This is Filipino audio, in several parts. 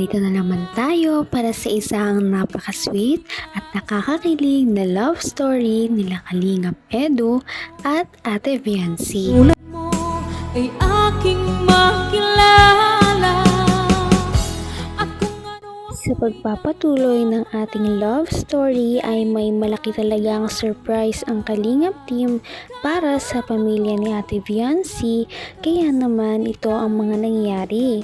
Narito na naman tayo para sa isang napaka-sweet at nakakakilig na love story nila Kalingap Edu at Ate Viancy. Sulat mo ay aking makilala at kung ano Sa pagpapatuloy ng ating love story ay may malaki talagang surprise ang Kalingap team para sa pamilya ni Ate Viancy, kaya naman ito ang mga nangyari.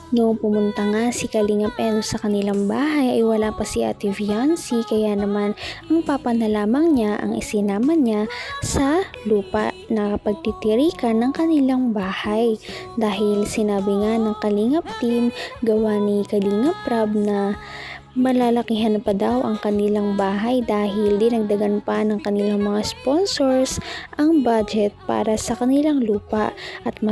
Noong pumunta nga si Kalingap Edu sa kanilang bahay ay wala pa si Ate Viancy, kaya naman ang papa na lamang niya ang isinama niya sa lupa na pagtitirikan ng kanilang bahay. Dahil sinabi nga ng Kalingap team gawa ni Kalingap Rab na malalakihan pa daw ang kanilang bahay dahil dinagdagan pa ng kanilang mga sponsors ang budget para sa kanilang lupa at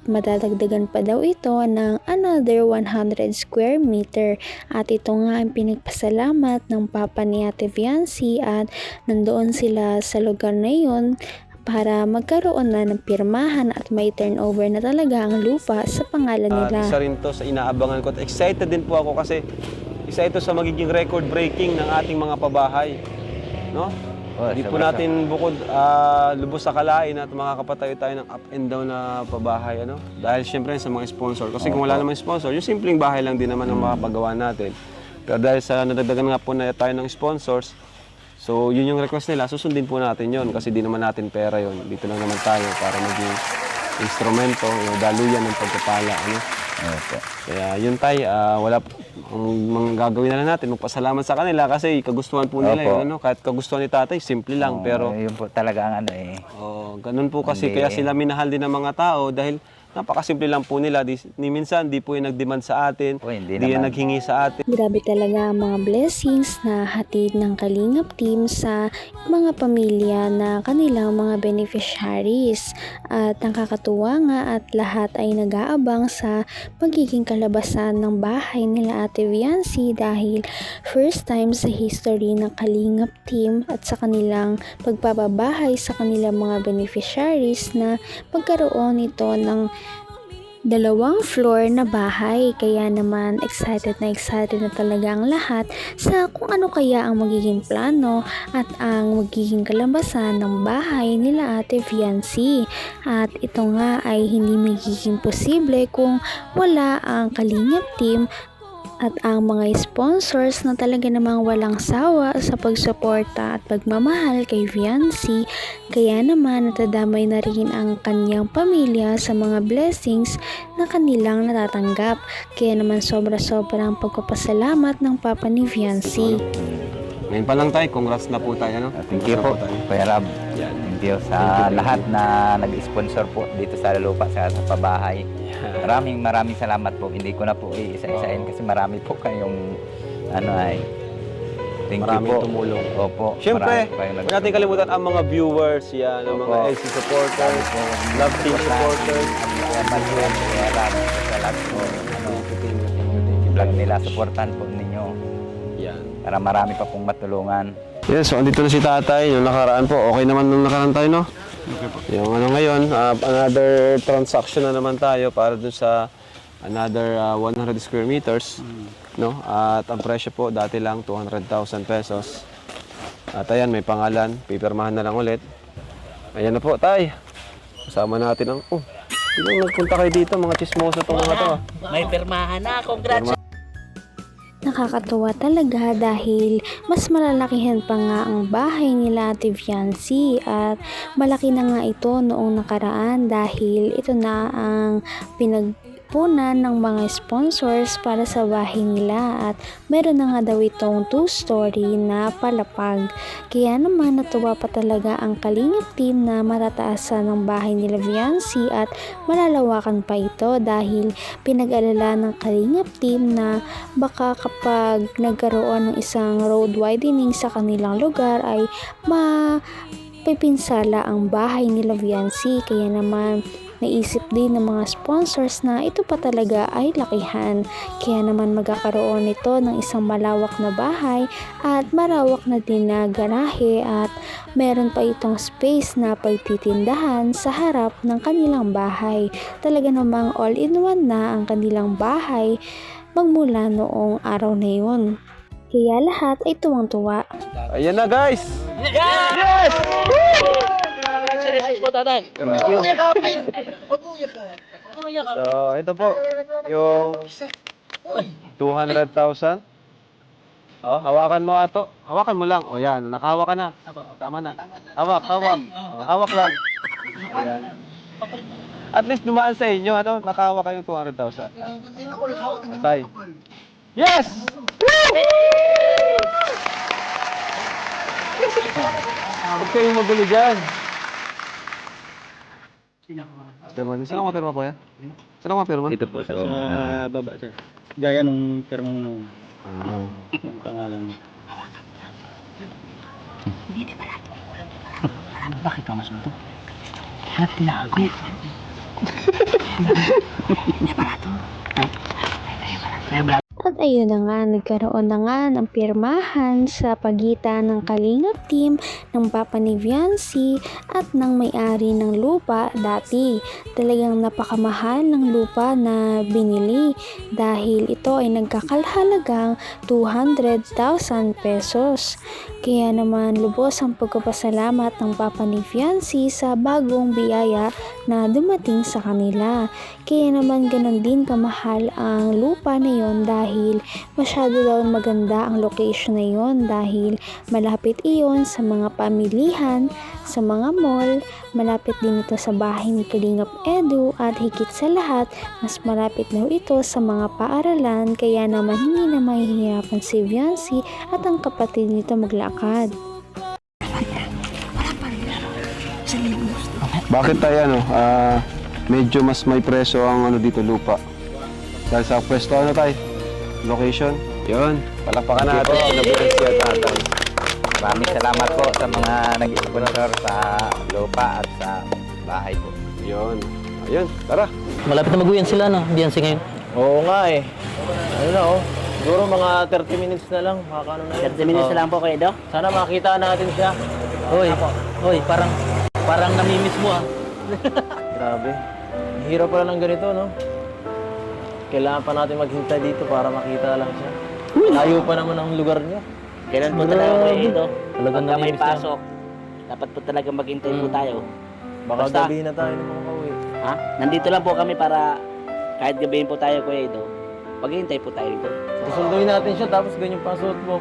madadagdagan pa daw ito ng another 100 square meter. At ito nga ang pinagpasalamat ng papa ni Ate Viancy at nandoon sila sa lugar na yun para magkaroon na ng pirmahan at may turnover na talaga ang lupa sa pangalan nila. Isa rin to sa inaabangan ko. Excited din po ako kasi isa ito sa magiging record breaking ng ating mga pabahay. No? Hindi po natin bukod lubos sa kalain at makakapatayo tayo ng up and down na pabahay. Ano? Dahil syempre sa mga sponsor. Kasi kung wala namang sponsor, yung simpleng bahay lang din naman ang makapagawa natin. Pero dahil sa nadagdagan nga po na tayo ng sponsors, so yun yung request nila, susundin po natin yun kasi di naman natin pera yun. Dito lang naman tayo para maging instrumento, yung daluyan ng pagpapala. Ano? Okay. Kaya yun tay, wala ang gagawin na lang natin, magpasalamat sa kanila kasi kagustuhan po nila yun, ano? Kahit kagustuhan ni tatay, simple lang, pero yun po talaga ang ganun po kasi kaya sila minahal din ng mga tao dahil napakasimple lang po nila. Ni minsan, di po yung nag-demand sa atin, di yung naghingi sa atin. Grabe talaga ang mga blessings na hatid ng Kalingap team sa mga pamilya na kanilang mga beneficiaries. At nakakatuwa nga at lahat ay nag-aabang sa magiging kalabasan ng bahay nila Ate Viancy dahil first time sa history ng Kalingap team at sa kanilang pagpapabahay sa kanilang mga beneficiaries na magkaroon ito ng 2 floor na bahay. Kaya naman excited na talaga ang lahat sa kung ano kaya ang magiging plano at ang magiging kalabasan ng bahay nila Ate Viancy. At ito nga ay hindi magiging posible kung wala ang Kalingap team at ang mga sponsors na talaga namang walang sawa sa pagsuporta at pagmamahal kay Viancy. Kaya naman natadamay na rin ang kanyang pamilya sa mga blessings na kanilang natatanggap. Kaya naman sobra-sobrang pagpapasalamat ng papa ni Viancy. Ngayon pa lang tayo, congrats na po tayo. Ano? Thank you po, Kuya Rab. Thank you sa lahat na nag-sponsor po dito sa lupa sa pabahay. Maraming salamat po. Hindi ko na po iisa-isain kasi marami po kayong thank you po. Tumulong. Opo. Siyempre, huwag natin kalimutan ang mga viewers, yan, ang mga LC supporters, Love Team supporters. Kuya Rab, sa lahat po. Vlog nila, supportan po ninyo. Yan. Para marami pa pong matulungan. Yes, so andito na si tatay. Yung nakaraan po, okay naman nung nakaraan tayo, no? Okay po. Yung ngayon, another transaction na naman tayo para dun sa another 100 square meters. No? At ang presyo po, dati lang 200,000 pesos. At ayan, may pangalan. Pipirmahan na lang ulit. Ayan na po, tay. Kasama natin ang... Sino nagpunta kayo dito? Mga chismoso itong mga to. May pirmahan na. Congrats! Nakakatuwa talaga dahil mas malalakihan pa nga ang bahay nila Ate Viancy at malaki na nga ito noong nakaraan dahil ito na ang pinagpunan ng mga sponsors para sa bahay nila at meron na nga daw itong 2-story na palapag. Kaya naman natuwa pa talaga ang Kalingap team na matataasan ng bahay nila Viancy at malalawakan pa ito dahil pinag-alala ng Kalingap team na baka kapag nagkaroon ng isang road widening sa kanilang lugar ay mapipinsala ang bahay nila Viancy. Kaya naman naisip din ng mga sponsors na ito pa talaga ay lakihan. Kaya naman magkakaroon ito ng isang malawak na bahay at marawak na din na garahe at meron pa itong space na pagtitindahan sa harap ng kanilang bahay. Talaga namang all-in-one na ang kanilang bahay magmula noong araw na yun. Kaya lahat ay tuwang-tuwa. Ayan na guys! So, ito po, yung 200,000. Oh, hawakan mo ato. Hawakan mo lang. O yan, nakahawak ka na. Tama na. Hawak. Hawak lang. Ayan. At least dumaan sa inyo, ano? Nakahawak kayo 200,000. Tay. Yes! Huwag kayong magulo dyan. Saan ako mapirma po yan? Saan ako mapirma? Dito po sa baba, sir. Gaya nung pirmang nung Ah. pangalan mo. Bakit ka masunto? Hanap tinago. At ayun na nga, nagkaroon na nga ng pirmahan sa pagitan ng Kalingap team ng Papa ni Viancy at ng may-ari ng lupa dati. Talagang napakamahal ng lupa na binili dahil ito ay nagkakalhalagang 200,000 pesos. Kaya naman lubos ang pagpapasalamat ng Papa ni Viancy sa bagong biyaya na dumating sa kanila. Kaya naman ganon din kamahal ang lupa na yon dahil masyado daw maganda ang location na yon dahil malapit iyon sa mga pamilihan, sa mga mall, malapit din ito sa bahay ni Kalingap Edu at higit sa lahat, mas malapit daw ito sa mga paaralan kaya naman hindi na mahihirapan si Viancy at ang kapatid nito maglakad. Bakit tayo medyo mas may preso ang dito lupa? Dahil sa pwesto tayo? Location? Yun. Palakpakan natin. Sinabihan siya tatay. Maraming salamat po sa mga nag-sponsor sa lupa at sa bahay po. Yun. Ayun. Tara. Malapit na mag-uwian sila, no? Biansi ngayon. Oo nga eh. Ano na oh. Siguro mga 30 minutes na lang. Makakano na yun. 30 minutes na lang po kayo, Do. Sana makita natin siya. Hoy, parang namimiss mo, ah. Grabe. Hirap pala ng ganito, no? Kailangan pa natin maghintay dito para makita lang siya. Layo pa naman ang lugar niya. Kailan po talaga kayo, Do? Talagang Pagka may namimiss yan. pasok, dapat po talaga maghintay po tayo. Baka Basta- gabi na tayo ng mga kauwi. Ha? Nandito lang po kami para kahit gabihin po tayo, Kuya Edo, maghihintay po tayo dito. Susunduin natin siya tapos ganyan pa ang suot mo.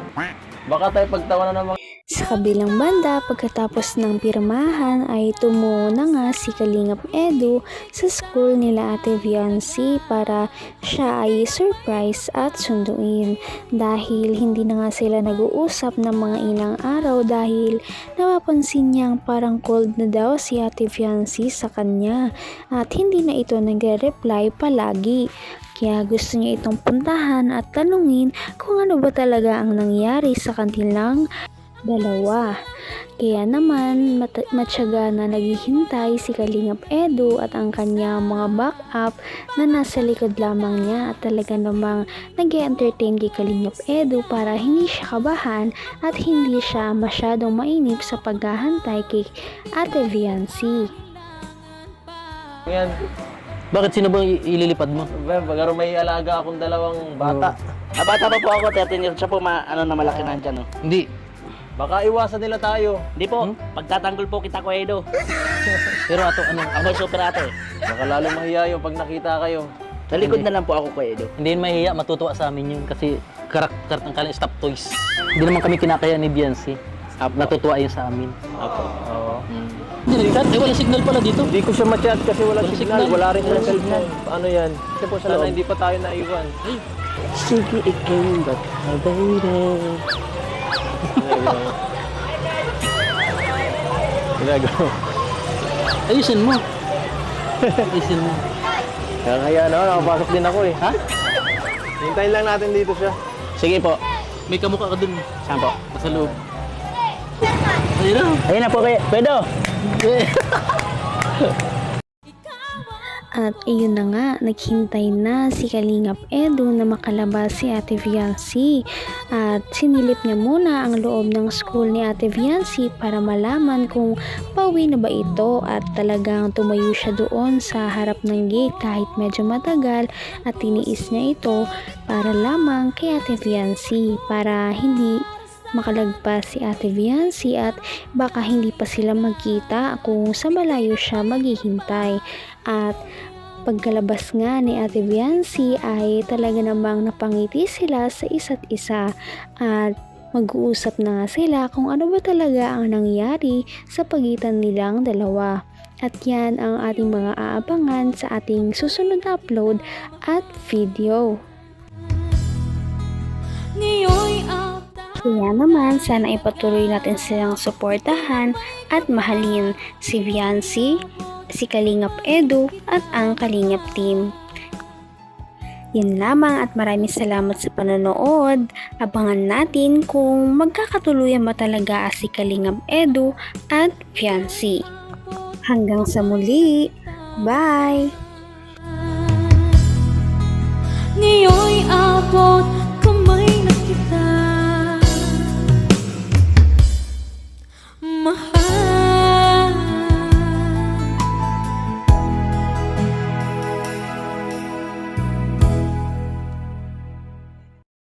Baka tayo pagtawanan ng mga... Sa kabilang banda, pagkatapos ng pirmahan ay tumungo na nga si Kalingap Edu sa school nila Ate Viancy para siya ay surprise at sunduin. Dahil hindi na nga sila nag-uusap ng mga ilang araw dahil napapansin niyang parang cold na daw si Ate Viancy sa kanya at hindi na ito nagre-reply palagi. Kaya gusto niya itong puntahan at tanungin kung ano ba talaga ang nangyari sa kanilang dalawa. Kaya naman matyaga na naghihintay si Kalingap Edu at ang kanyang mga backup na nasa likod lamang niya at talaga namang nag-entertain kay Kalingap Edu para hindi siya kabahan at hindi siya masyadong mainip sa paghahantay kay Ate Viancy. Yan. Bakit sino ba ililipad mo? Pagkaro may alaga akong dalawang bata. Bata pa po ako, 13 years siya po, na malaki na dyan, no? Hindi. Baka iwasan nila tayo. Hindi po, pagtatanggol po kita, Kuya Edo. Pero ato, ano? Ako ay super ate. Baka lalo mahiya yung pag nakita kayo. Sa likod na lang po ako, Kuya Edo. Hindi mahiya, matutuwa sa amin yun kasi karakter ng kanilang stop toys. Hindi naman kami kinakaya ni Biancy. Natutuwa yun sa amin. Oo. Ay, wala signal pala dito. Hindi ko siya ma-chat kasi wala Walang signal. signal. Wala rin Walang yung cellphone. Ano yan? Kasi po sana hindi pa tayo naiwan. Sige, ikaw ba, baby? Ginagawa. Ayusin mo. Ayusin mo. Kaya na, nakapasok din ako eh. Ha? Hintayin lang natin dito siya. Sige po. May kamukha ka dun. Saan po? Sa loob. Ayun na. Ayun na po, Kuya Edo. At ayun na nga, naghintay na si Kalingap Edu na makalabas si Ate Viancy. At sinilip niya muna ang loob ng school ni Ate Viancy para malaman kung pauwi na ba ito, at talagang tumayo siya doon sa harap ng gate kahit medyo matagal, at tiniis niya ito para lamang kay Ate Viancy, para hindi makalagpas si Ate Viancy at baka hindi pa sila magkita kung sa malayo siya maghihintay. At pagkalabas nga ni Ate Viancy ay talaga namang napangiti sila sa isa't isa, at mag-uusap na nga sila kung ano ba talaga ang nangyari sa pagitan nilang dalawa. At yan ang ating mga aabangan sa ating susunod na upload at video. Ngayon'y Kaya naman, sana ipatuloy natin silang suportahan at mahalin si Viancy, si Kalingap Edu at ang Kalingap team. Yun lamang at maraming salamat sa panonood. Abangan natin kung magkakatuluyan ba talaga si Kalingap Edu at Viancy. Hanggang sa muli. Bye! ngayon'y abot